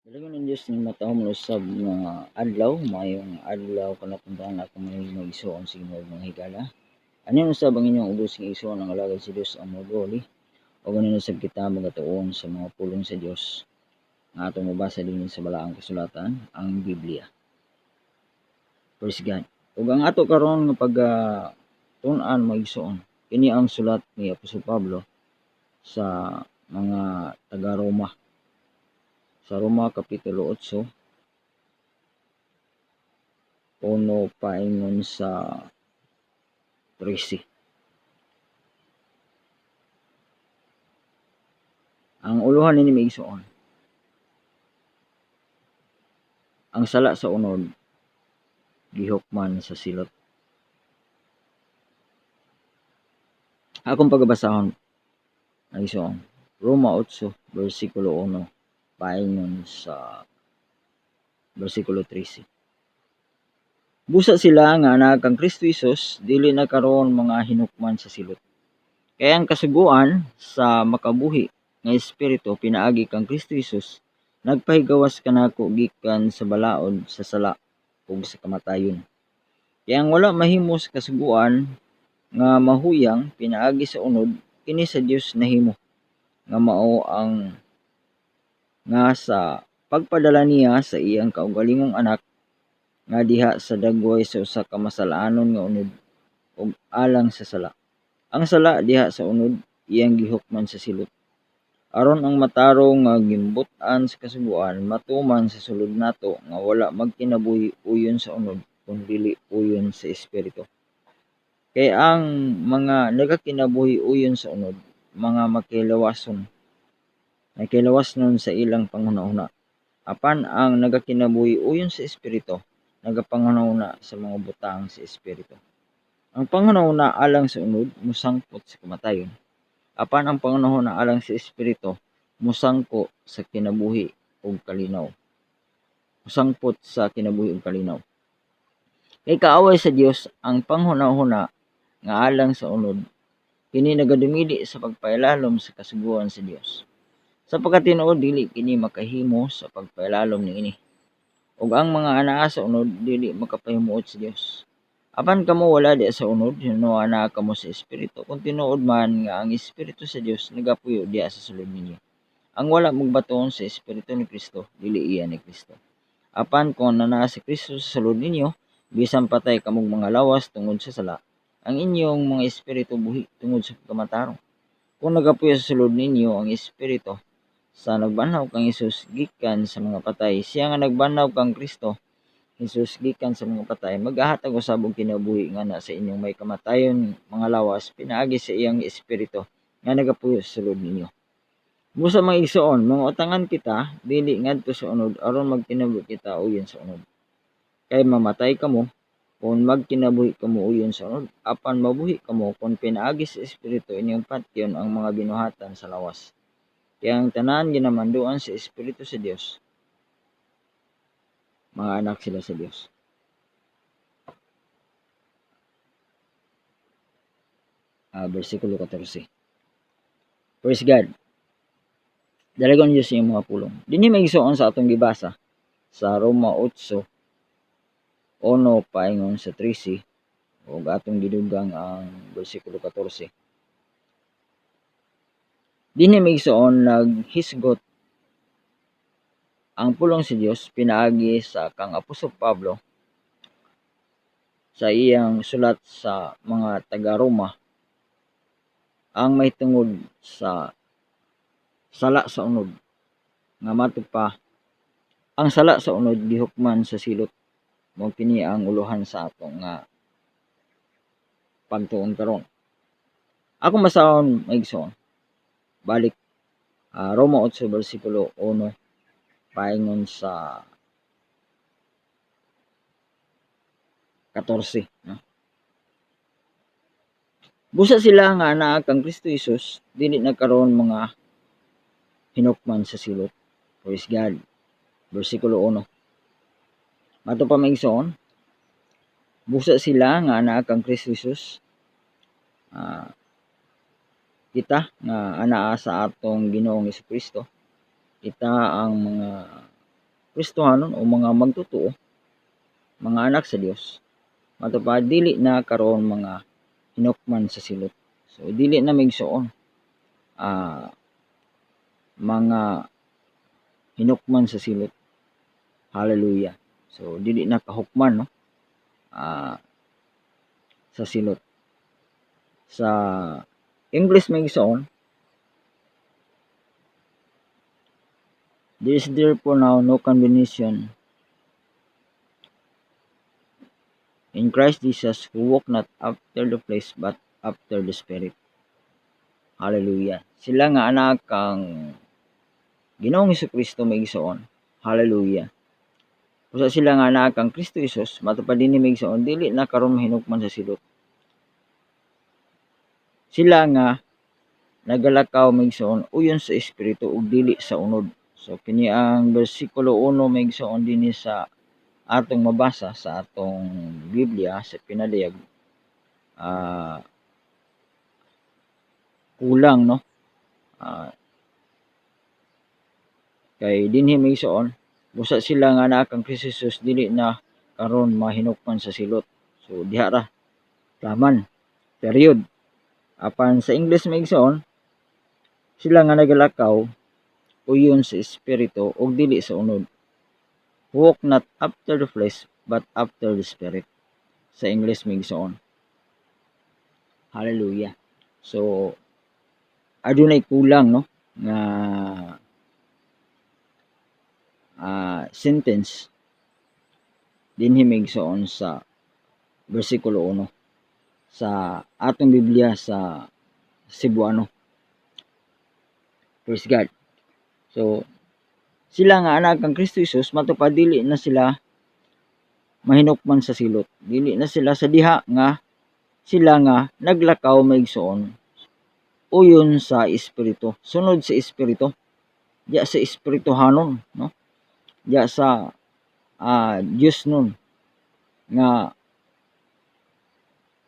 Dalingin ng Diyos ni matahom usab nga adlaw, mayong adlaw kanatungdan ako may mag-isuon sa Ginoo mga higala. Anin usab ang inyong ubos nga isuon ang alagad si Dios ang moduli o ganin usab kita magatuon sa mga pulong sa Dios nga atong mabasa dinhi sa balaang kasulatan, ang Biblia. Praise God. Ug ang ato karon nga tun-an mag-isuon, kini ang sulat ni Apostol Pablo sa mga taga-Roma. Sa Roma Kapitulo 8, uno paingon sa 13. Ang uluhan nini maigsuon. Ang sala sa unod gihukman sa silot. Akong pagbasahon ang isuon. Roma 8 bersikulo 1 paingon sa bersikulo 13. Busa sila nga anak kang Kristo Jesus dili na karon mga hinukman sa silot. Kaya ang kasuguan sa makabuhi nga espiritu pinaagi kang Kristo Jesus nagpahigawas kanako gikan sa balaod sa sala ug sa kamatayon. Kaya ang wala mahimo sa kasuguan nga mahuyang pinaagi sa unod kini sa Dios nahimo nga mao ang nga sa pagpadala niya sa iyang kaugalingong anak nga diha sa dagway sa usa ka masalanon nga unod ug alang sa sala. Ang sala diha sa unod iyang gihukman sa silot aron ang matarong nga gimbut-an sa kasuguan matuman sa sulod nato nga wala magkinabuhi uyon sa unod kun dili uyon sa espiritu. Kay ang mga nagakinabuhi uyon sa unod mga makilawasnon sa ilang panghunahuna. Apan ang nagakinabuhi uyon sa espiritu nagapanghunahuna sa mga butang sa espiritu. Ang panghunahuna alang sa unod musangpot sa kamatayon. Apan ang panghunahuna alang sa espiritu musangko sa kinabuhi ug kalinaw. Musangpot sa kinabuhi ug kalinaw. Kay kaaway sa Dios ang panghunahuna nga alang sa unod kini nagadumili sa pagpailalom sa kasuguan sa Dios. Sapagkat tinuod dili kini makahimo sa pagpailalom niini. Ug ang mga anaa sa unod dili makapahimuot sa Dios. Apan kamo wala di sa unod, hinunoa na kamo sa espiritu kung tinuod man nga ang espiritu sa Dios nagapuyo diha sa sulod ninyo. Ang wala magbaton sa espiritu ni Kristo dili iya ni Kristo. Apan kung nanaa si Kristo sa sulod ninyo, bisan patay kamong mga lawas tungod sa sala, ang inyong mga espiritu buhi tungod sa pagkamatarong. Kung nagapuyo sa sulod ninyo ang espiritu sa nagbanaw kang Hesus gikan sa mga patay, siya nga nagbanaw kang Kristo Hesus gikan sa mga patay, maghahatag usab og kinabuhi nga na sa inyong may kamatayon mga lawas pinaagi sa iyang espiritu nga nagapuyo sa sulod ninyo. Busa mga igsoon, mga utangan kita dili ngadto sa unod aron magkinabuhi kita uyon sa unod. Kay mamatay kamo kung magkinabuhi kamo uyon sa unod, apan mabuhi kamo kung pinaagi sa espiritu inyong patyon ang mga binuhatan sa lawas. Kaya ang tanan ginamanduan sa espiritu sa Dios, mga anak sila sa Dios. Versikulo 14. Praise God. Dalagon Diyos yung mga pulong. Dinhi maigsuon sa atong gibasa sa Roma 8, 1 paingon sa 13 ug atong gidugang ang bersikulo 14. Dinhi maigsuon naghisgot ang pulong si Dios pinaagi sa kang Apostol Pablo sa iyang sulat sa mga taga-Roma ang may tungod sa sala sa unod nga matud pa ang sala sa unod gihukman sa silot. Mao kini ang uluhan sa ato nga pagtuon karon. Ako masahon maigsoon. Balik Roma 8 bersikulo 1 paingon sa 14. No? Busa sila nga anaa kang Kristo Jesus dili na karon mga hinukman sa silot. Praise God. Bersikulo 1. Mato pa maigsoon. Busa sila nga anaa kang Kristo Jesus kita nga anaa sa atong Ginoong Hesukristo. Kita ang mga Kristohanon o mga magtotoo, mga anak sa Dios, matupad dili na karon mga hinukman sa silot. So dili na migsuon mga hinukman sa silot. Hallelujah. So dili na kahukman, no, sa silot. Sa English migsuon, there is therefore now no condemnation in Christ Jesus, who walk not after the flesh but after the Spirit. Hallelujah. Sila nga anak kang Ginoong Hesukristo migsuon. Hallelujah. Usa sila nga anak kang Kristo Jesus, matupad dinhi migsuon dili na karon mahinukman sa silot. Sila nga nagalakaw migsuon uyon sa espiritu ug dili sa unod. So kini ang bersikulo 1 migsuon dinhi sa atong mabasa sa atong Biblia sa pinadayag. Kulang, no, kay dinhi migsuon busa sila nga anak kang Kristo Jesus dili na karon mahinukman sa silot. So diha ra laman, period. Apan sa English migsuon, sila nga nagalakaw uyon sa espiritu ug dili sa unod. Walk not after the flesh but after the Spirit. Sa English migsuon. Hallelujah. So adunay kulang, no, nga sentence dinhi migsuon sa bersikulo 1 sa atong Biblia sa Cebuano. Praise God. So sila nga anak kang Kristo Jesus, matupad dili na sila mahinukman sa silot. Dili na sila sa diha nga sila nga naglakaw migsuon uyon sa espiritu. Sunod sa espiritu. Diya sa espirituhanon, no? Diya sa Dios nun nga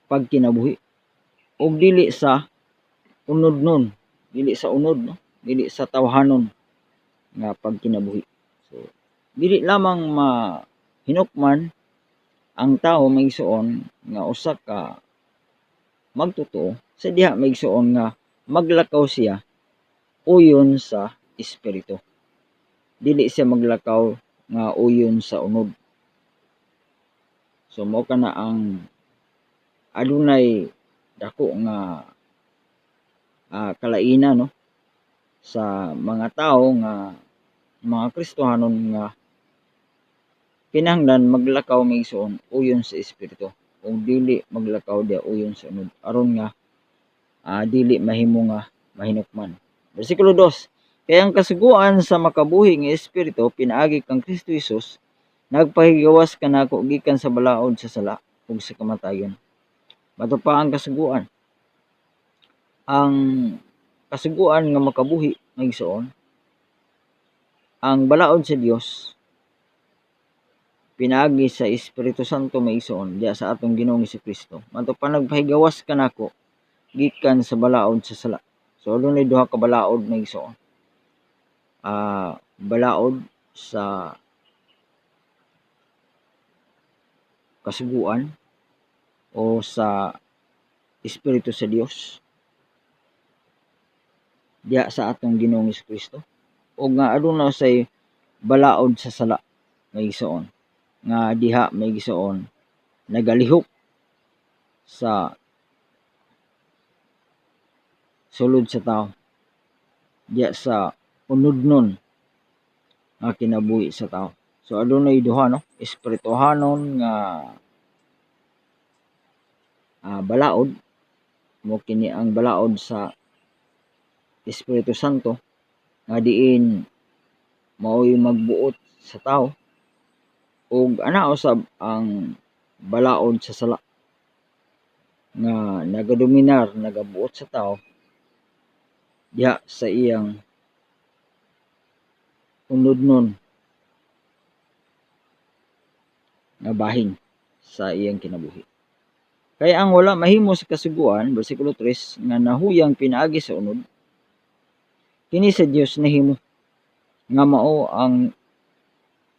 pagkinabuhi. Ug dili sa unod nun, dili sa unod, no? Dili sa tawhanon nga pagkinabuhi. So dili lamang mahinukman ang tao migsuon nga usa ka magtotoo, sa diha migsuon nga maglakaw siya uyon sa espiritu. Dili siya maglakaw nga uyon sa unod. So mao kana ang adunay dako nga kalainan, no, sa mga tao nga mga Kristohanon nga kinahanglan maglakaw migsuon uyon sa espiritu ug dili maglakaw dia uyon sa unod aron nga dili mahimo nga mahinukman. Bersikulo 2. Kaya ang kasuguan sa makabuhi nga espiritu pinaagi kang Kristo Jesus, nagpahigawas kanako gikan sa balaod sa sala ug sa kamatayon. Bato pa ang kasuguan. Ang kasuguan nga makabuhi migsuon, ang balaod sa Dios pinaagi sa Espiritu Santo migsuon diya sa atong Ginoong Hesukristo. Bato pa nagpahigawas kanako gikan sa balaod sa sala. So adunay duha ka balaod migsuon. Balaod sa kasuguan o sa Espiritu sa Dios diya sa atong Ginoong Hesukristo, o nga aduna say balaod sa sala migsuon nga diha migsuon nagalihok sa sulod sa tao diya sa unudnon nga kinabuhi sa tao. So adunay duha, no, espirituhanon nga balaod, mo kini ang balaod sa Espiritu Santo nga diin mao'y magbuot sa tao, ug ana usab ang balaod sa sala nga nagadominar, nagabuot sa tao diha sa iyang unudnon nga bahin sa iyang kinabuhi. Kaya ang wala mahimo sa kasuguan, bersikulo 3, nga nahuyang pinaagi sa unod, kini sa Dios nahimo nga mao ang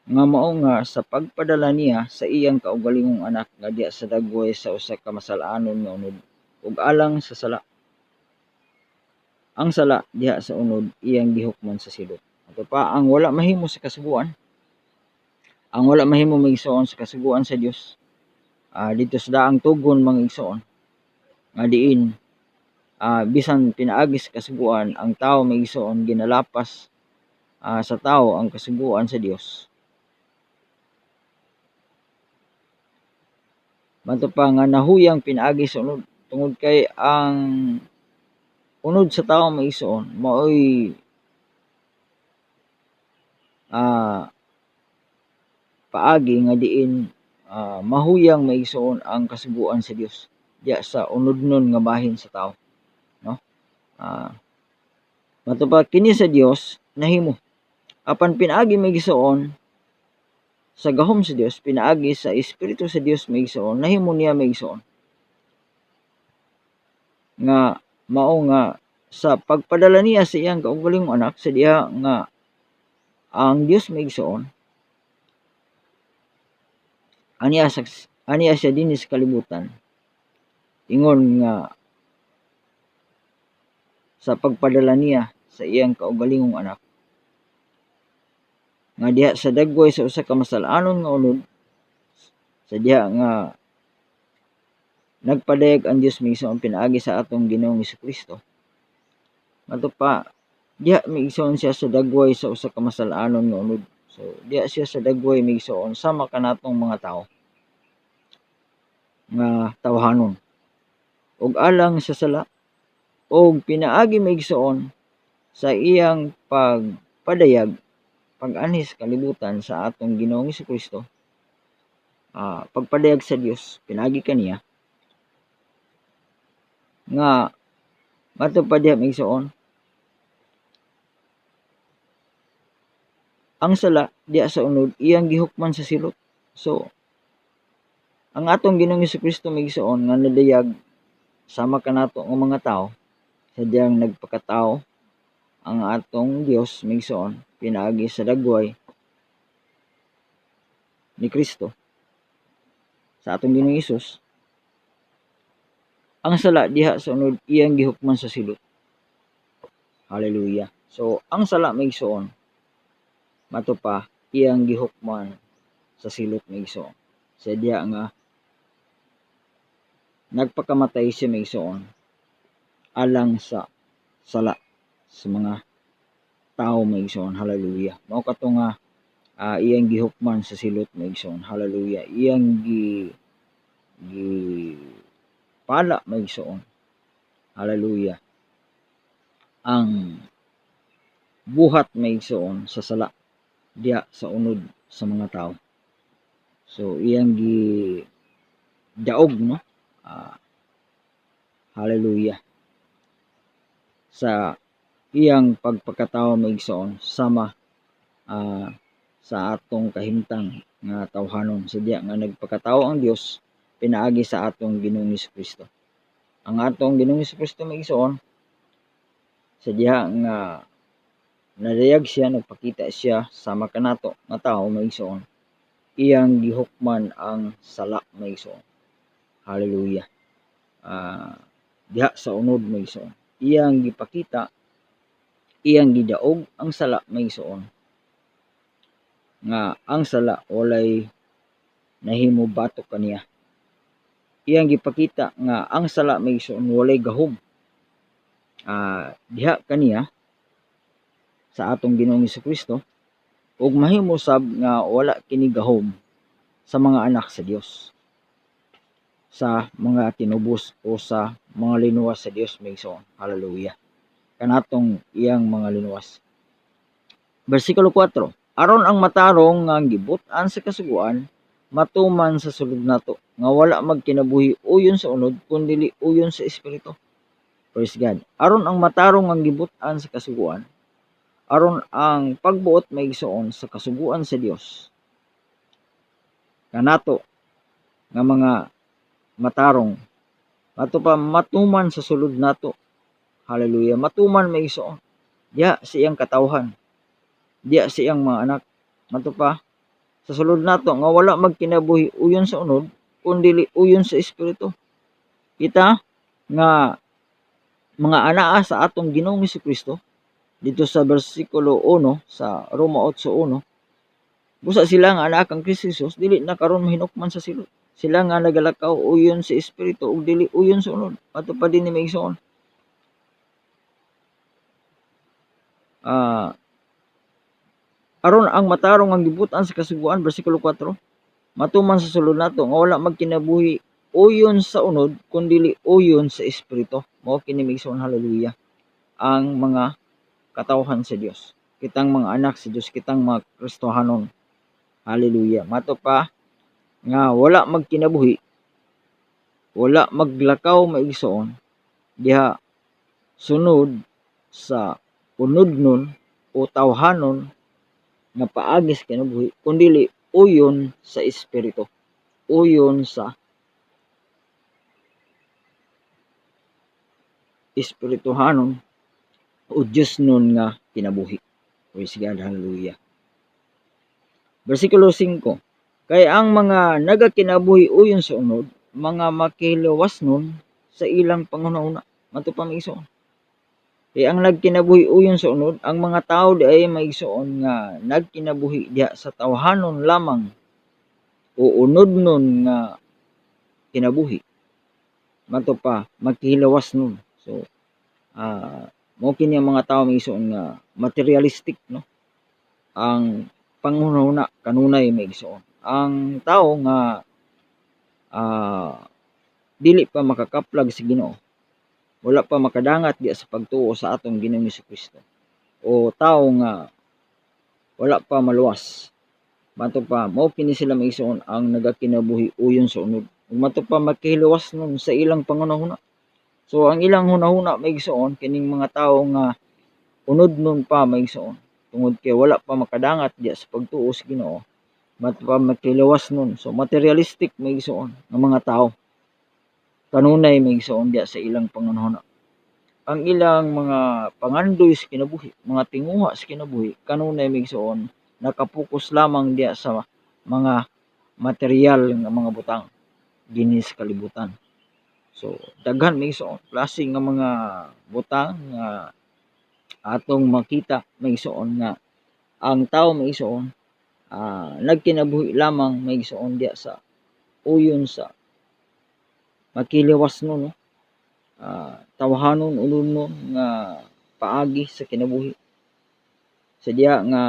nga mao nga sa pagpadala niya sa iyang kaugalingong anak nga diha sa dagway sa usa ka masal-anon nga unod ug alang sa sala. Ang sala diha sa unod iyang gihukman sa silot. Ato pa ang wala mahimo sa kasuguan, ang wala mahimo maigsoon sa kasuguan sa Dios. Dito sa daang tugon mga igsoon nga diin bisan pinaagi sa kasuguan ang tawo maigsoon ginalapas sa tawo ang kasuguan sa Dios. Mato pa nga nahuyang pinaagi sa unod tungod kay ang unod sa tawo maigsoon maoy paagi nga diin mahuyang maigsoon ang kasuguan sa Dios diya sa unodnon nga bahin sa tawo, no? Mato pa kini sa Dios nahimo apan pinaagi maigsoon sa gahom sa Dios, pinaagi sa Espiritu sa Dios maigsoon, nahimo niya maigsoon nga mao nga sa pagpadala niya sa iyang kaugalingong anak sa diha nga ang Dios maigsoon aniya siya dinhi sa kalibutan ingon nga sa pagpadala niya sa iyang kaugalingong anak nga diha sa dagway sa usa ka masal-anon nga unod sa diha nga nagpadayag ang Dios maigsoon pinaagi sa atong Ginoong Jesucristo. Mato pa diha maigsoon siya sa dagway sa usa ka masal-anon nga unod. So diha siya sa dagway maigsoon sama kanatong mga tawo nga tawhanon ug alang sa sala ug pinaagi maigsoon sa iyang pagpadayag pag-anhi sa kalibutan sa atong Ginoong Jesucristo. Pagpadayag sa Dios pinaagi kaniya nga mato pa diha maigsoon ang sala diha sa unod iyang gihukman sa silot. So ang atong Ginoong Jesucristo maigsoon nga nadayag sama kanato nga mga tawo sa diyang nagpakatao ang atong Dios maigsoon pinaagi sa dagway ni Kristo sa atong Ginoong Hesus. Ang sala diha sa unod iyang gihukman sa silot. Hallelujah. So ang sala maigsoon mato pa iyang gihukman sa silot maigsoon sa diha nga nagpakamatay siya maigsoon alang sa sala sa mga tao maigsoon. Hallelujah. Mao kato nga iyang gihukman sa silot maigsoon. Hallelujah. Iyang pala maigsoon. Hallelujah. Ang buhat maigsoon sa sala diha sa unod sa mga tao. So iyang daog, no? Hallelujah. Sa iyang pagpakatao maigsoon sama sa atong kahimtang nga tawhanon sa diha nga nagpakatao ang Dios pinaagi sa atong Ginoong Jesucristo. Ang atong Ginoong Jesucristo maigsoon sa diha nga nadayag siya, nagpakita siya sama kanato nga tawo maigsoon iyang gihukman ang sala maigsoon. Hallelujah. Diha sa unod maigsoon iyang gipakita, iyang gidaog ang sala maigsoon nga ang sala walay nahimo batok kaniya. Iyang gipakita nga ang sala maigsoon walay gahom diha kaniya sa atong Ginoong Jesucristo ug mahimo sab nga wala kini gahom sa mga anak sa Dios, sa mga tinubos o sa mga linuwas sa Dios maigsoon. Hallelujah. Kanatong iyang mga linuwas. Versikulo 4. Aron ang matarong nga gibut-an sa kasuguan matuman sa sulod nato nga wala magkinabuhi uyon sa unod kundi uyon sa espiritu. Praise God. Aron ang matarong ang gibut-an sa kasuguan, aron ang pagbuot maigsoon sa kasuguan sa Dios kanato nga mga matarong ato pa matuman sa sulod nato. Hallelujah. Matuman maigsoon diha sa iyang katawhan, diha sa iyang mga anak. Ato pa sa sulod nato nga wala magkinabuhi uyon sa unod kundi uyon sa espiritu. Kita nga mga anaa sa atong Ginoong Jesucristo dito sa bersikulo 1 sa Roma 8:1, busa sila nga anak kang Kristo Jesus dili na karon mahinukman sa silot. Sila nga nagalakaw uyon sa espiritu ug dili uyon sa unod. Ato pa din ni maigsoon. Aron ang matarong ang gibutan sa Kasugoan, bersikulo 4, matuman sa sulod nato nga wala magkinabuhi uyon sa unod kundi uyon sa espiritu. Mao kini maigsoon, hallelujah. Ang mga katawhan sa Dios, kitang mga anak sa Dios, kitang mga Kristohanon, hallelujah. Mato pa nga wala magkinabuhi, wala maglakaw maigsoon diha sunod sa unodnon o tawhanon nga paagis kinabuhi kundi uyon sa espiritu, uyon sa espirituhanon o Diyos nun nga kinabuhi. Praise God, hallelujah. Bersikulo 5, kay ang mga nagakinabuhi uyon sa unod, mga makiluwas nun sa ilang panghunahuna. Mato pa maigsoon. Kaya ang nagkinabuhi uyon sa unod, ang mga tao di ay maigsoon nga nagkinabuhi diha sa tawhanon lamang o unod nun nga kinabuhi. Mato pa magkihilawas nun. So mao kini ang mga tao maigsoon nga materialistic, no? Ang panghunahuna kanunay maigsoon. Ang tao nga dili pa makakaplag sa Ginoo, wala pa makadangat diya sa pagtuo sa atong Ginoong Jesucristo, o tao nga wala pa maluwas, mato pa mao kini sila maigsoon ang nagakinabuhi uyon sa unod, ug mato pa makihiluwas nun sa ilang panghunahuna. So ang ilang hunahuna maigsoon kining mga tao nga unod nun pa maigsoon, tungod kay wala pa makadangat diya sa pagtuo sa Ginoo, mato pa makihiluwas nun. So materialistic maigsoon nga mga tao, kanunay maigsoon diya sa ilang panghunahuna. Ang ilang mga pangandoy sa kinabuhi, mga tinguha sa kinabuhi, kanunay maigsoon nakapokus lamang diya sa mga material nga mga butang dinhi sa kalibutan. So daghan maigsoon klase nga mga butang nga atong makita maigsoon nga ang tao maigsoon nagkinabuhi lamang maigsoon diya sa uyon sa makiliwas no, tawhanon unodnon nga paagi sa kinabuhi. Sadya nga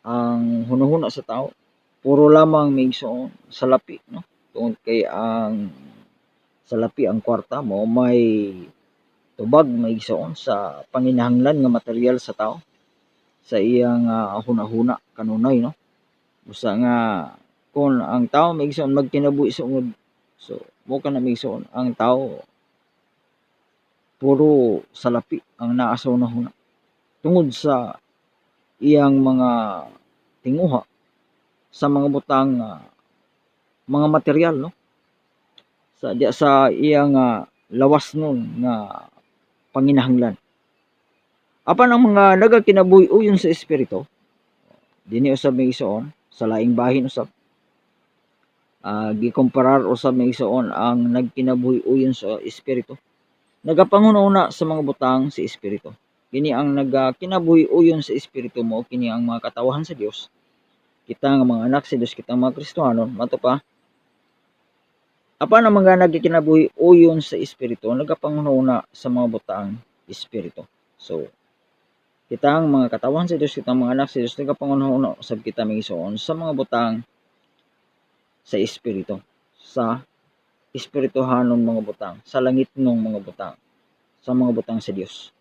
ang hunahuna sa tao puro lamang maigsoon salapi, no? Tungod kay ang salapi ang kwarta mo may tubag maigsoon sa panginahanglan nga material sa tao sa iyang hunahuna kanunay, no? Busa nga kung ang tao maigsoon magkinabuhi sa ungod, so mo ka na maigsoon ang tao puro salapi ang naa sa hunahuna tungod sa iyang mga tinguha sa mga butang mga material, no? Sa iyang lawas nun nga panginahanglan. Apan ang mga nagakinabuhi uyon sa espiritu, dinhi usab maigsoon sa laing bahin usab, gikomparar usab maigsoon ang nagkinabuhi uyon sa espiritu, nagapanghuna-una sa mga butang sa espiritu. Kini ang nagkinabuhi uyon sa espiritu mo kini ang mga katawhan sa Dios, kita nga mga anak sa Dios, kita mga Kristohanon. Mato pa apan ang mga nagkinabuhi uyon sa espiritu nagapanghuna sa mga butang espiritu. So kita ang mga katawhan sa Dios, kita ang mga anak sa Dios, nagapanghuna usab kita maigsoon sa mga butang sa espiritu, sa espirituhanon mga butang, sa langitnong mga butang, sa mga butang sa Dios.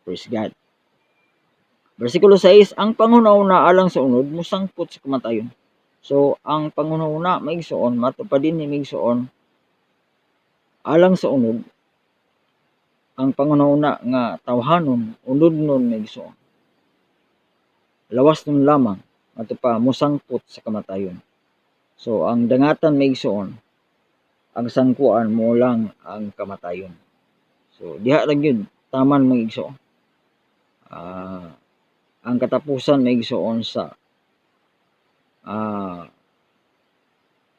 Praise God. Bersikulo 6, ang panghuna-una alang sa unod musangpot sa kamatayon. So ang panghuna-una maigsoon matupad din ni maigsoon alang sa unod, ang panghuna-una nga tawhanon unod nun maigsoon lawas nun lamang ato pa musangpot sa kamatayon. So ang dangatan maigsoon ang sangkuan mo lang ang kamatayon. So diha lang yun taman maigsoon. Ang katapusan maigsoon sa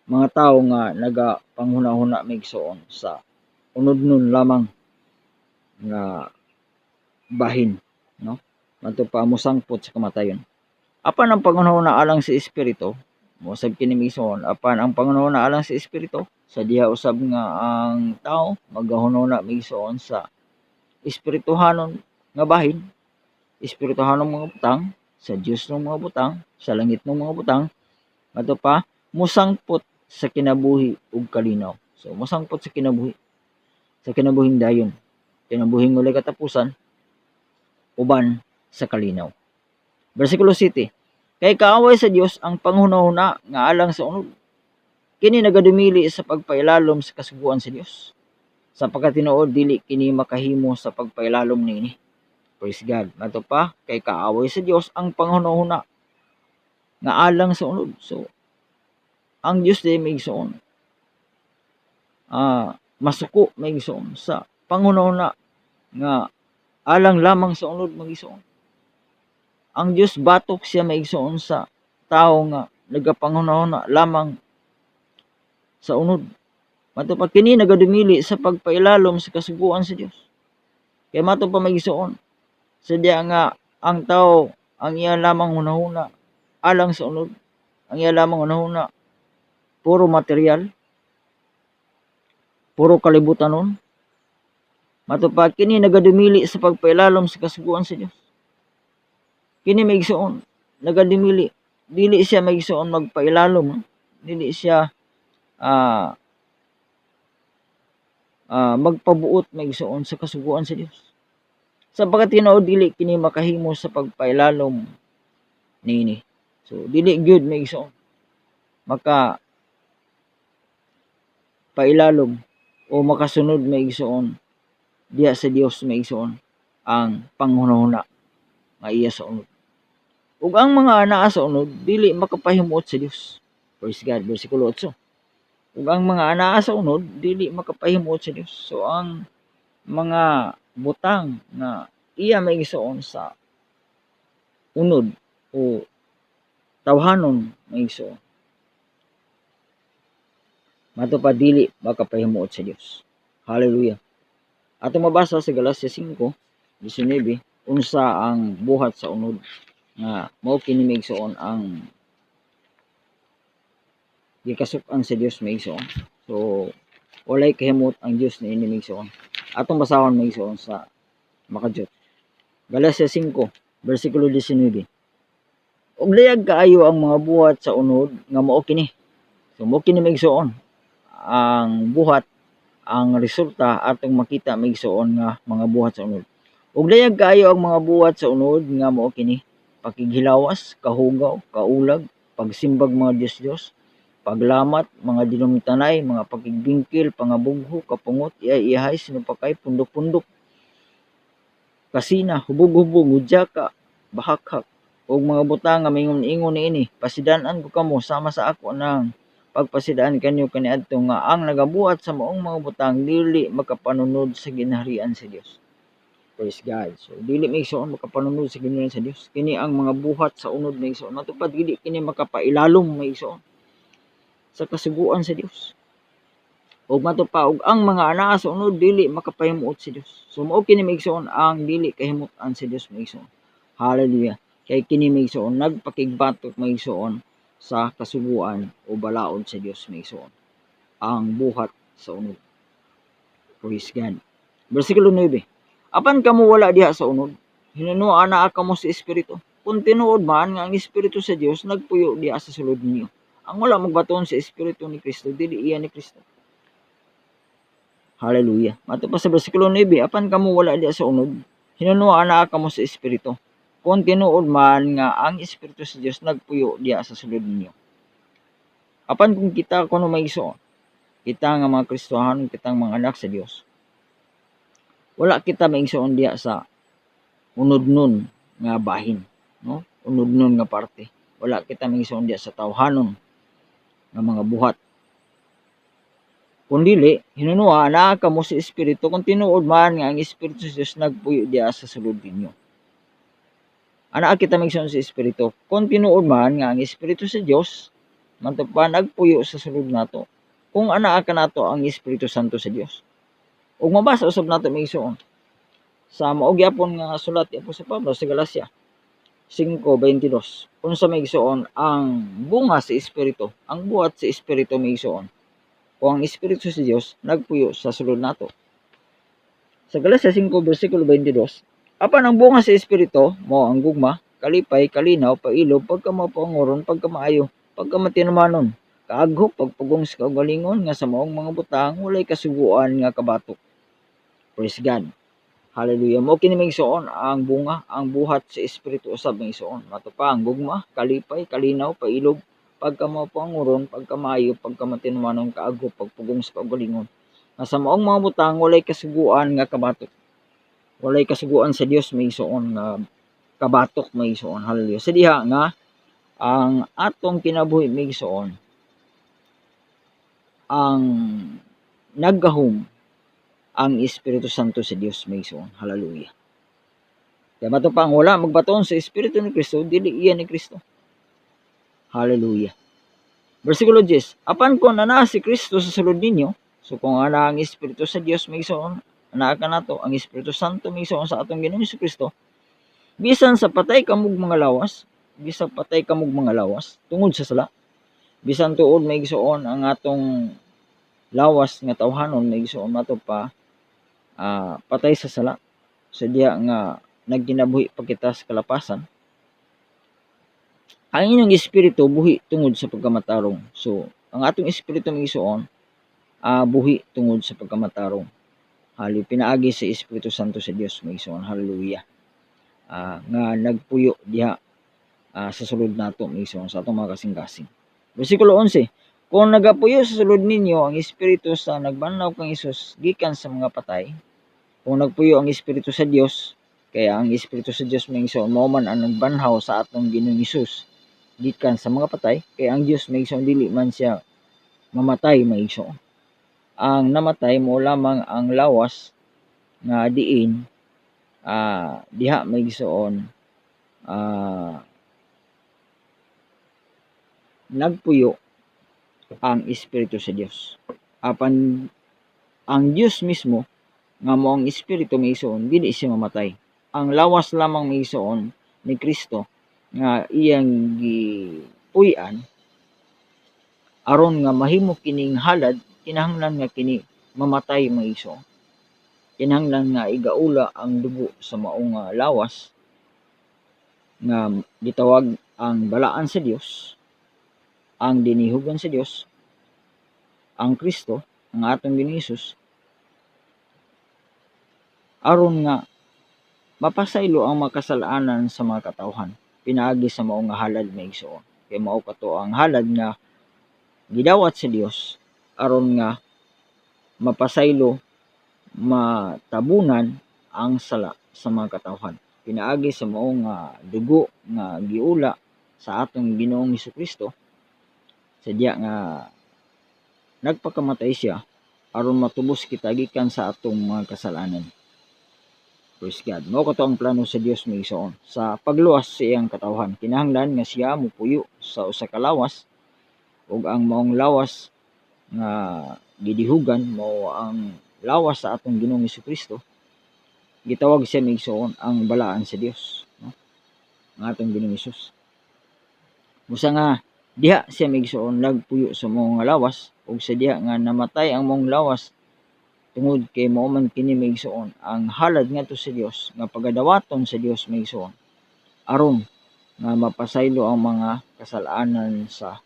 mga tao nga nagapanghuna-huna migsuon sa unod-nun lamang nga bahin, no? Madto pa mosangpot sa kamatayon. Apan ang panghuna-huna alang sa espiritu, mosab kini migsuon, apan ang panghuna-huna alang sa espiritu sa diha usab nga ang tao maghunahuna migsuon sa espirituhanon nga bahin, espirituhanong mga butang, sa Dios ng mga butang, sa langit ng mga butang, madto pa mosangpot sa kinabuhi ug kalinaw. So mosangpot sa kinabuhi, sa kinabuhing dayon, kinabuhing walay katapusan, uban sa kalinaw. Bersikulo 7. Kay kaaway sa Dios ang panghunahuna nga alang sa unod. Kini nagadumili sa pagpailalom sa kasuguan sa Dios. Sapagkat tinuod dili kini makahimo sa pagpailalom niini. Praise God. Madto pa kay kaaway sa Dios ang panghunahuna nga alang sa unod. So ang Dios di migsuon masuko migsuon sa panghunahuna nga alang lamang sa unod magigsuon. Ang Dios batok siya maigsuon sa tao nga nagapanghunahuna lamang sa unod. Madto pa kini nagadumili sa pagpailalom sa kasuguan sa Dios. Kay madto pa maigsuon sadya nga ang tao ang iya lamang hunahuna alang sa unod. Ang iya lamang hunahuna puro material, puro kalibutanon. Madto pa kini nagadumili sa pagpailalom sa kasuguan sa Dios. Kini maigsuon nagadumili, dili siya maigsuon magpailalom, dili siya magpabuot maigsuon sa kasuguan sa Dios. Sapagkat tinuod dili kini makahimo sa pagpailalom niini. So dili gyud maigsuon maka pailalom o makasunod maigsuon diha sa Dios maigsuon ang panghunahuna nga iya sa unod. Ug ang mga anaa sa unod dili makapahimuot sa Dios. Praise God. Bersikulo 8. Ug ang mga anaa sa unod dili makapahimuot sa Dios. So ang mga butang na iya maigsuon sa unod o tawhanon maigsuon, madto pa dili makapahimuot sa Dios. Hallelujah. Ato mabasa sa Galacia 5:19 unsa ang buhat sa unod nga mao kini maigsuon ang gikasuk-an sa Dios maigsuon. So walay kahimot ang Dios niini maigsuon. Atong basahon maigsuon sa makadiyot. Galacia 5:19. Og layag kaayo ang mga buhat sa unod nga mao kini. So mao kini maigsuon ang buhat, ang resulta atong makita maigsuon nga mga buhat sa unod. Og layag kaayo ang mga buhat sa unod nga mao kini: pakighilawas, kahugaw, kaulag, pagsimbag mga Dios-Dios, paglamat, mga dinumtanay, mga pakigbingkil, pangabugho, kapungot, iay-ihay, sinupakay, pundok-pundok, kasina, hubog-hubog, hudyaka, bahakhak, ug mga butang nga mingon-ingon niini. Pasidan-an ko kamo sama sa ako nang pagpasidaan kanyo kaniadto nga ang nagabuhat sa maong mga butang dili makapanunod sa ginharian sa Dios. Praise God. So dili maigsuon makapanunod sa ginharian sa Dios. Kini ang mga buhat sa unod maigsuon. Matupad dili kini makapailalom maigsuon sa kasuguan sa Dios. Ug matupa og ang mga anaa sa unod dili makapahimuot sa Dios. So mao kini maigsuon ang dili kahimut-an sa Dios maigsuon. Hallelujah. Kay kini maigsuon nagpakigbatok maigsuon sa kasuguan o balaod sa Dios maigsuon ang buhat sa unod. Praise God. Bersikulo 9. Apan kamo wala diha sa unod, hinunoa naa kamo sa espiritu. Kung tinuod man nga ang espiritu sa Dios nagpuyo diha sa sulod ninyo. Ang wala magbaton sa espiritu ni Kristo dili iya ni Kristo. Hallelujah. Mato pa sa bersikulo 9, apan kamo wala diha sa unod, hinunoa naa kamo sa espiritu. Kung tinuod man nga ang espiritu sa Dios nagpuyo diha sa sulod ninyo. Apan kung kita kuno maigsuon, kita nga mga Kristohanon, kitang mga anak sa Dios, wala kita maigsuon diha sa unod-nun nga bahin, no? Unod-nun nga parte. Wala kita maigsuon diha sa tawhanon nga mga buhat. Kung dili, hinunoa naa kamo sa espiritu kung tinuod man nga ang espiritu sa Dios nagpuyo diha sa sulod ninyo. Ana kita maigsuon sa espiritu kung tinuod man nga ang espiritu sa Dios Manto pa nagpuyo sa sulod nato kung anaa kanato ang Espiritu Santo sa Dios. Ug mabasa usab nato may igsoon sa mao gyapon nga sulat ni Apostol Pablo sa Galacia 5:22. Unsa may igsoon ang bunga sa Espiritu, ang buhat sa Espiritu may igsoon kung ang Espiritu sa Dios nagpuyo sa sulod nato. Sa Galacia 5:22, apan ang bunga sa Espiritu mao ang gugma, kalipay, kalinaw, pailob, pagkamapanguron, pagkamaayo, pagkamatinumanon, kaaghok, pagpugong sa kaugalingon nga sa maong mga butang walay kasuguan nga kabatok. Praise God. Hallelujah. Mao kini migsuon ang bunga, ang buhat sa Espiritu usab migsuon. Mato pa ang gugma, kalipay, kalinaw, pailob, pagkamapanguron, pagkamaayo, pagkamatinumanon, kaaghok, pagpugong sa kaugalingon nga sa maong mga butang walay kasuguan nga kabatok. Walay kasuguan sa Dios may igsoon nga kabatok may igsoon. Hallelujah. Sa diha nga ang atong kinabuhi may igsoon ang naggahom ang Espiritu Santo sa Dios may igsoon. Hallelujah. Kaya bato pa ang wala magbaton sa Espiritu ni Kristo, dili iya ni Kristo. Hallelujah. Versikulo 10. Apan kung ana si Kristo sa sulod ninyo, so kung ana ang Espiritu sa Dios may igsoon, ana ka nato ang Espiritu Santo may igsoon sa atong Ginoong Kristo, bisan sa patay kamog mga lawas, bisan patay kamog mga lawas tungod sa sala, bisan tuod may igsoon ang atong lawas nga tawhanon may igsoon nato pa patay sa sala, sa diha nga nagkinabuhi pa kita sa kalapasan. Ang inyong espiritu buhi tungod sa pagkamatarong. So ang atong espiritu may igsoon buhi tungod sa pagkamatarong. Hali pinaagi sa Espiritu Santo sa Dios may igsoon. Hallelujah. Nga nagpuyo diha sa sulod nato may igsoon sa atong mga kasing-kasing. Versikulo 11. Kung nagapuyo sa sulod ninyo ang Espiritu sa nagbanlaw kang Hesus gikan sa mga patay, kung nagpuyo ang Espiritu sa Dios, kaya ang Espiritu sa Dios may igsoon mao man ang nagbanhaw sa atong Ginoong Hesus gikan sa mga patay, kaya ang Dios may igsoon dili man siya mamatay may igsoon. Ang namatay mo lamang ang lawas nga diin diha may igsoon nagpuyo ang Espiritu sa Dios. Apan ang Dios mismo nga mao ang Espiritu may igsoon dili siya mamatay. Ang lawas lamang may igsoon ni Kristo nga iyang gipuy-an aron nga mahimo kining halad, kinahanglan nga kini mamatay may igsoon. Kinahanglan nga igaula ang dugo sa maong lawas nga gitawag ang balaan sa Dios, ang dinihugan sa Dios, ang Kristo, ang atong Ginoong Hesus, aron nga mapasaylo ang makasalanan sa mga katawhan pinaagi sa maong halad may igsoon. Kay mao kato ang halad nga gidawat sa Dios aron nga mapasaylo, matabunan ang sala sa mga katawhan pinaagi sa maong dugo nga giula sa atong Ginoong Hesukristo, sa diya nga nagpakamatay siya aron matubos kita gikan sa atong mga kasalanan. Praise God. Mao kato ang plano sa Dios may igsoon. Sa pagluwas sa iyang katawhan, kinahanglan nga siya mupuyo sa usa ka lawas, ug ang maong lawas nga gidihugan mao ang lawas sa atong Ginoong Hesukristo. Gitawag siya may igsoon ang balaan sa Dios, no? Ang atong Ginoong Hesus. Busa nga diha siya may igsoon nagpuyo sa maong lawas, ug sa diha nga namatay ang maong lawas tungod kay mao man kini may igsoon ang halad ngadto sa Dios nga pagadawaton sa Dios may igsoon aron nga mapasaylo ang mga kasalanan sa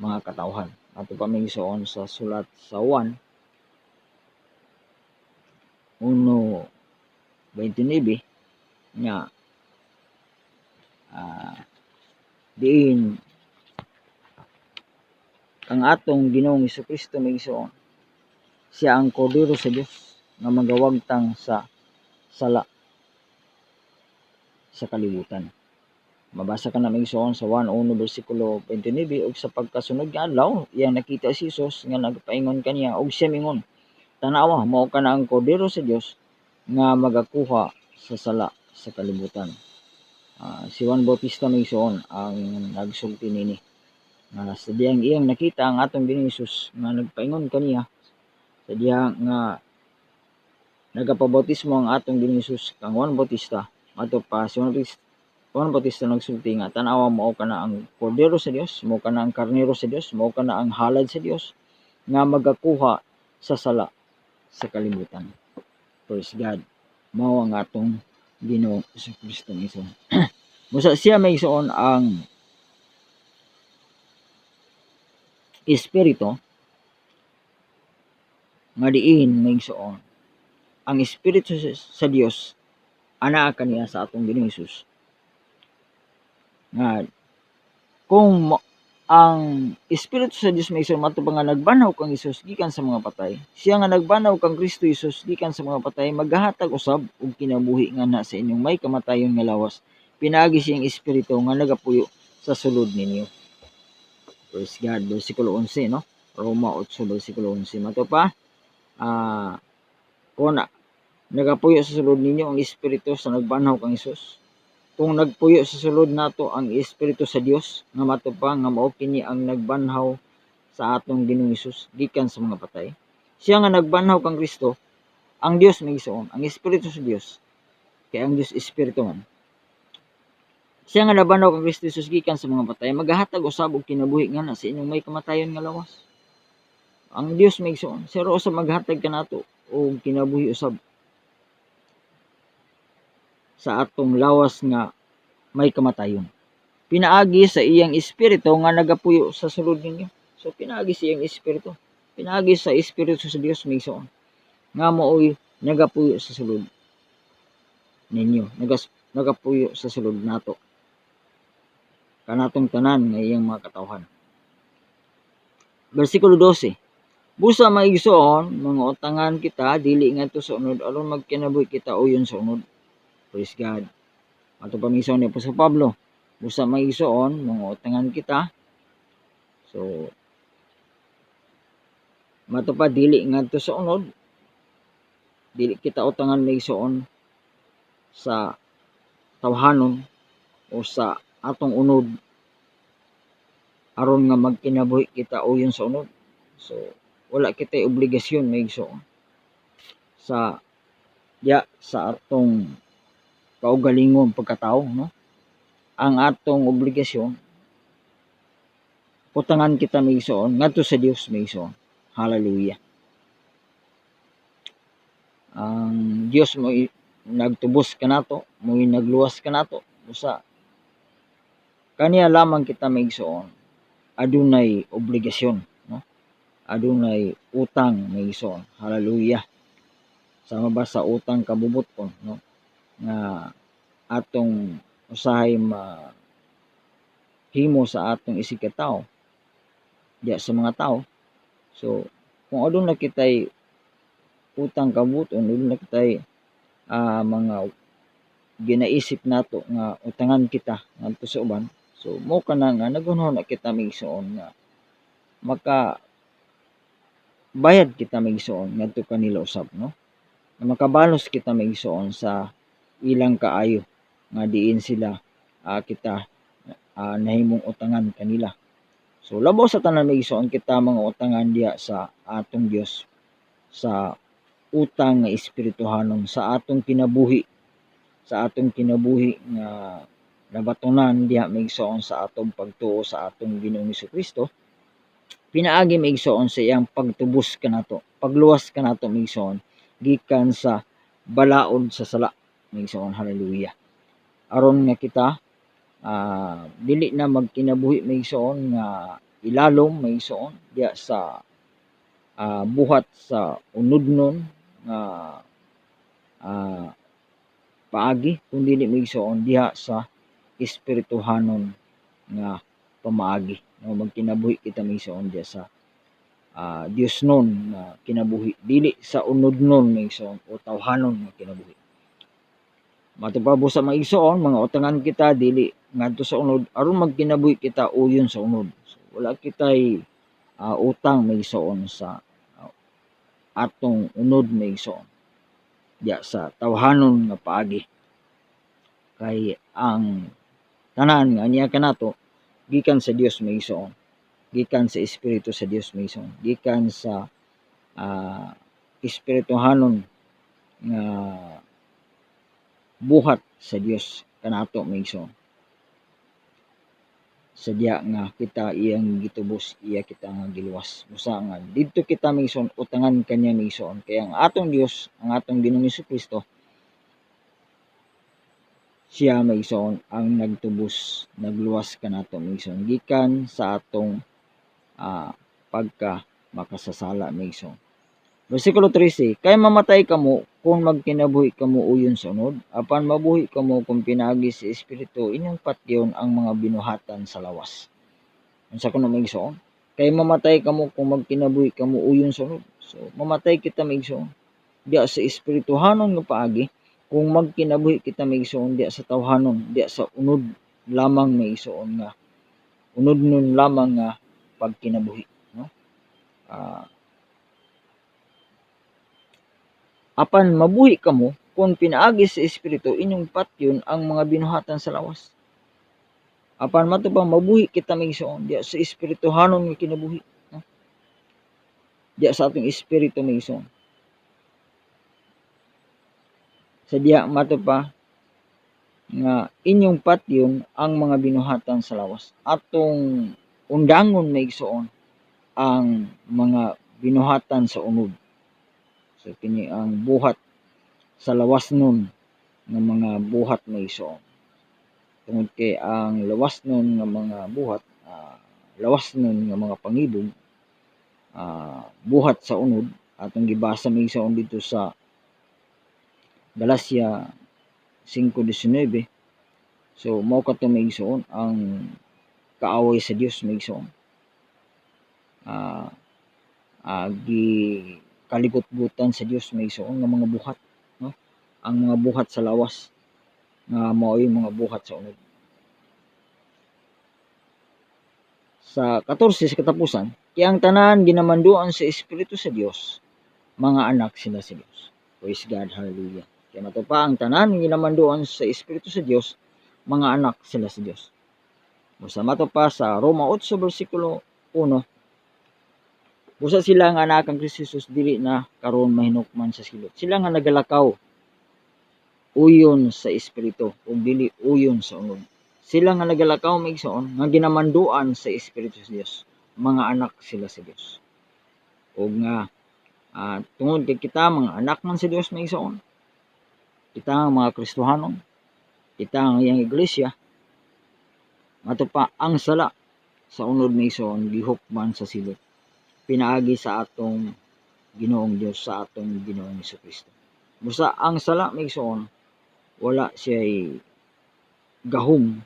mga katawhan. Ato pa may igsoon sa sulat sa 1:29 nga diin ang atong Ginoong Hesukristo may igsoon siya ang kordero sa Dios nga magawagtang sa sala sa kalibutan. Mabasa ka na may igsoon sa 1:29 ug sa pagkasunod nga adlaw iyang nakita si Jesus nga nagpaingon kaniya og siya mingon, tanawa mao kana ang kordero sa Dios nga magakuha sa sala sa kalibutan. Si Juan Bautista may igsoon ang nagsulti nini. Sa diyang iyang nakita ang atong Ginoong Hesus nga nagpaingon kaniya sa diha nga nagapabautismo ang atong Ginoong Hesus kang Juan Bautista. Ato pa si Juan Bautista nagsulti nga tan-awa mao kana ang kordero sa Dios, mao kana ang karnero sa Dios, mao kana ang halad sa Dios nga magakuha sa sala sa kalibutan. Praise God. Mao ang atong Ginoong Kristo mismo. Busa siya may isuon ang espiritu nga diin may isuon ang espiritu sa Dios ana kaniya sa atong Ginoong Hesus nga kung ang espiritu sa Dios may isuon mato nga nagbanaw kang Hesus gikan sa mga patay, siya nga nagbanaw kang Kristo Hesus gikan sa mga patay maghahatag usab og kinabuhi nga na sa inyong may kamatayon nga lawas pinaagi siyang espiritu nga nagapuyo sa sulod ninyo. Praise God. Versikulo 11, no? Roma 8, versikulo 11. Mato pa, kung nagapuyo sa sulod ninyo ang espiritu sa nagbanaw kang Hesus, kung nagpuyo sa sulod nato ang espiritu sa Dios nga mato pa nga mao kini ang nagbanhaw sa atong Ginoong Hesus gikan sa mga patay, siya nga nagbanhaw kang Kristo, ang Dios may isuon, ang espiritu sa Dios, kay ang Dios espiritu man. Siya nga nabanaw kang Kristo Jesus gikan sa mga patay maghahatag usab og kinabuhi nga na sa inyong may kamatayon nga lawas. Ang Dios may isuon, siya usab maghatag kanato og kinabuhi usab sa atong lawas nga may kamatayon. Pinaagi sa iyang espiritu nga nagapuyo sa sulod ninyo. So pinaagi sa iyang espiritu. Pinaagi sa espiritu sa Dios may isuon nga mao'y nagapuyo sa sulod ninyo. Nagapuyo sa sulod nato. Kanatong tanan nga iyang mga katawhan. Versikulo 12. Busa maigsoon mga utangan kita dili ngadto sa unod aron magkinabuhi kita uyon sa unod. Praise God. Ato pa mison ni Apostol Pablo. Busa maigsoon mga utangan kita. So mato pa dili ngadto sa unod. Dili kita utangan maigsoon sa tawhanon o sa atong unod aron nga magkinabuhi kita uyon sa unod. So wala kitay obligasyon maigsoon sa atong kaugalingon pagkatao, no? Ang atong obligasyon utangan kita maigsoon ngadto sa Dios maigsoon. Hallelujah. Ang Dios mo nagtubos kanato, mo nagluwas kanato usa kaniya lamang kita maigsoon adunay obligasyon, no? Adunay utang maigsoon. Hallelujah. Sama ba sa utang kabubuton, no? Nga atong usahay mahimo sa atong isig ka tawo diya sa mga tao. So kung aduna kitay utang kabubuton, aduna kitay mga ginaisip nato nga utangan kita ngadto sa uban, so mo kana nga nagunahon na kita maigsoon nga maka bayad kita maigsoon ngadto kanila usab, no? Makabalos kita maigsoon sa ilang kaayo nga diin sila kita nahimong utangan kanila. So labaw sa tanan maigsoon kita mga utangan diya sa atong Dios sa utang nga espirituhanon sa atong kinabuhi nga nabatunan diha maigsoon sa atong pagtuo sa atong Ginoong Hesukristo. Pinaagi maigsoon sa iyang pagtubos kanato, pagluwas kanato maigsoon gikan sa balaod sa sala maigsoon. Hallelujah. Aron nga kita dili na magkinabuhi maigsoon nga ilalom maigsoon diya sa buhat sa unudnon nga paagi kundi dili maigsoon diha sa espirituhanon nga pamaagi, no? Magkinabuhi kita maigsoon diya sa Dios nun nga kinabuhi dili sa unudnon maigsoon o tawhanon nga kinabuhi. Matupabo sa maigsoon mga utangan kita dili ngadto sa unod aron magkinabuhi kita uyon sa unod. So, wala kitay utang maigsoon sa atong unod maigsoon diya sa tawhanon nga paagi. Kay ang tanan nga niya kanato gikan sa Dios maigsoon. gikan sa espiritu sa Dios maison, gikan sa espirituhanon nga buhat sa Dios kanato maison. Sadya nga kita iyang gitubos, iya kita nga giluwas. Busa nga didto kita maison utangan kanya maison. Kaya ang atong Dios, ang atong Ginoong Jesucristo, siya maison ang nagtubos, nagluwas kanato maison gikan sa atong pagka makasasala maison. Versikulo 13, kay mamatay kamo kung magkinabuhi kamo uyon sa unod, apan mabuhi kamo kung pinaagi sa espiritu, inyong patyon ang mga binuhatan sa lawas. Unsa kuno maigsoon? Kay mamatay kamo kung magkinabuhi kamo uyon sa unod. So mamatay kita maigsoon diya sa espirituhanon nga paagi, kung magkinabuhi kita maigsoon diya sa tawhanon, diya sa unod lamang maigsoon nga unod nun lamang nga pagkinabuhi, no? Apan mabuhi kamo kung pinaagi sa espiritu, inyong patyon ang mga binuhatan sa lawas. Apan matupang mabuhi kita maigsoon diya sa espirituhanon nga kinabuhi, no? Diya sa atong espiritu maigsoon. Sa diya matupa nga inyong patyon ang mga binuhatan sa lawas. Atong undangon maigsoon ang mga binuhatan sa unod. So kini ang buhat sa lawas nun nga mga buhat maigsoon. Tungod kay ang lawas nun nga mga buhat, lawas nun nga mga pangibog, buhat sa unod, atong gibasa maigsoon dito sa Galacia 5:19. So mao kato maigsoon ang kaaway sa Dios maigsoon. Gi kalibot-butan sa Dios maigsoon nga mga buhat, no? Ang mga buhat sa lawas nga mao'y mga buhat sa unod. Sa 14 sa katapusan, kaya ang tanan ginamanduan sa espiritu sa Dios, mga anak sila sa Dios. Praise God, hallelujah. Kaya matupa ang tanan ginamanduan sa espiritu sa Dios, mga anak sila sa Dios. Busa matupa sa Roma 8 versikulo 1, busa sila nga anak ang Kristo Jesus dili na karon mahinukman sa silot. Sila nga nagalakaw uyon sa espiritu ug dili uyon sa unod. Sila nga nagalakaw maigsoon nga ginamanduan sa espiritu sa Dios, mga anak sila sa Dios. Ug nga tungod kay kita mga anak man sa Dios maigsoon, kita ang mga Kristohanon, kita ang iyang iglesia, matupa ang sala sa unod maigsoon gihukman sa silot, pinaagi sa atong Ginoong Dios, sa atong Ginoong Jesucristo. Busa ang sala maigsoon wala siya'y gahom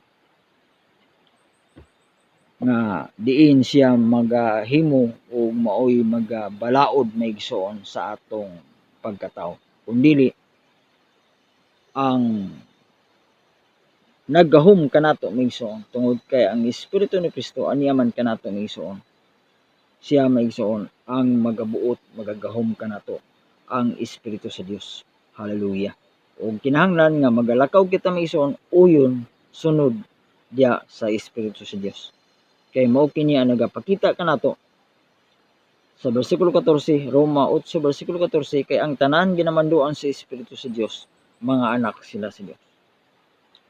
nga diin siya magahimo o maoy magabalaod maigsoon sa atong pagkatao, kundi ang naggahom kanato maigsoon tungod kay ang Espiritu ni Kristo aniaman kanato maigsoon. Siya maigsoon ang magabuot, magagahom kanato ang Espiritu sa Dios. Hallelujah. O kinahanglan nga magalakaw kita maigsoon uyon sunod diya sa Espiritu sa Dios. Kay mao kini ang nagapakita kanato sa bersikulo 14, Roma 8 bersikulo 14, kay ang tanan ginamanduan sa Espiritu sa Dios, mga anak sila sa Dios.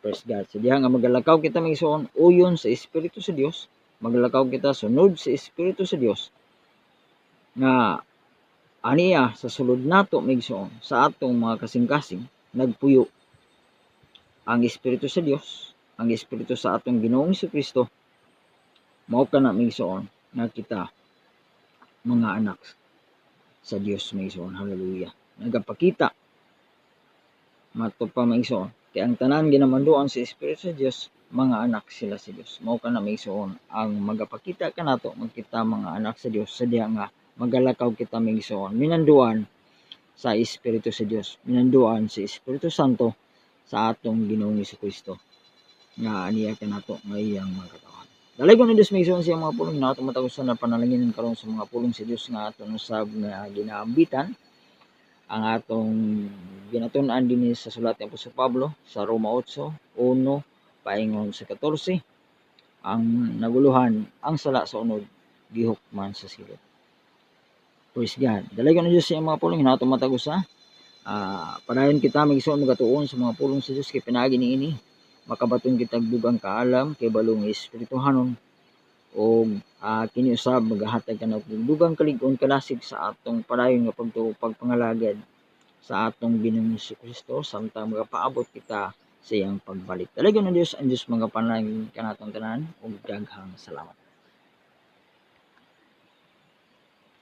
Praise God. So diha nga magalakaw kita maigsoon uyon sa Espiritu sa Dios, magalakaw kita sunod sa Espiritu sa Dios, nga aniya sa sulod nato maigsoon sa atong mga kasing-kasing nagpuyo ang Espiritu sa Dios, ang Espiritu sa atong Ginoong Jesucristo, mao kana maigsoon nga kita mga anak sa Dios maigsoon. Hallelujah. Nagapakita matupa maigsoon kay ang tanan ginamanduan sa Espiritu sa Dios, mga anak sila sa Dios. Mao kana maigsoon ang magapakita kanato magkita mga anak sa Dios sa diha nga magalakaw kita maigsoon minanduan sa Espiritu sa Dios, minanduan sa Espiritu Santo sa atong Ginoong Jesucristo nga aniya kanato nga iyang mga katawan. Dalagon ni Dios maigsoon siya mga pulong na atong matagusan na panalangin karon sa mga pulong sa Dios nga aton usab nga ginaambitan. Ang atong ginatun-an dinhi sa sulat ni Apostol Pablo sa Roma 8:1 paingon sa 14, ang naguluhan ang sala sa unod gihukman sa silot. Praise God. Dalagan ng Diyos sa iyong mga pulong, hinato matag usa. Padayon kita magisuon magatuon sa mga pulong sa Diyos kay pinaagi niini. Makabaton kitag dugang kaalam kay balong espirituhanon o kini usab magahatag kanang dugang kalig-on kalasig sa atong padayon nga pagpangalagad sa atong Ginoong Kristo samtang magapaabot kita sa iyang pagbalik. Dalagan ng Diyos ang Diyos mga panalangin kanatong tanan ug daghang salamat.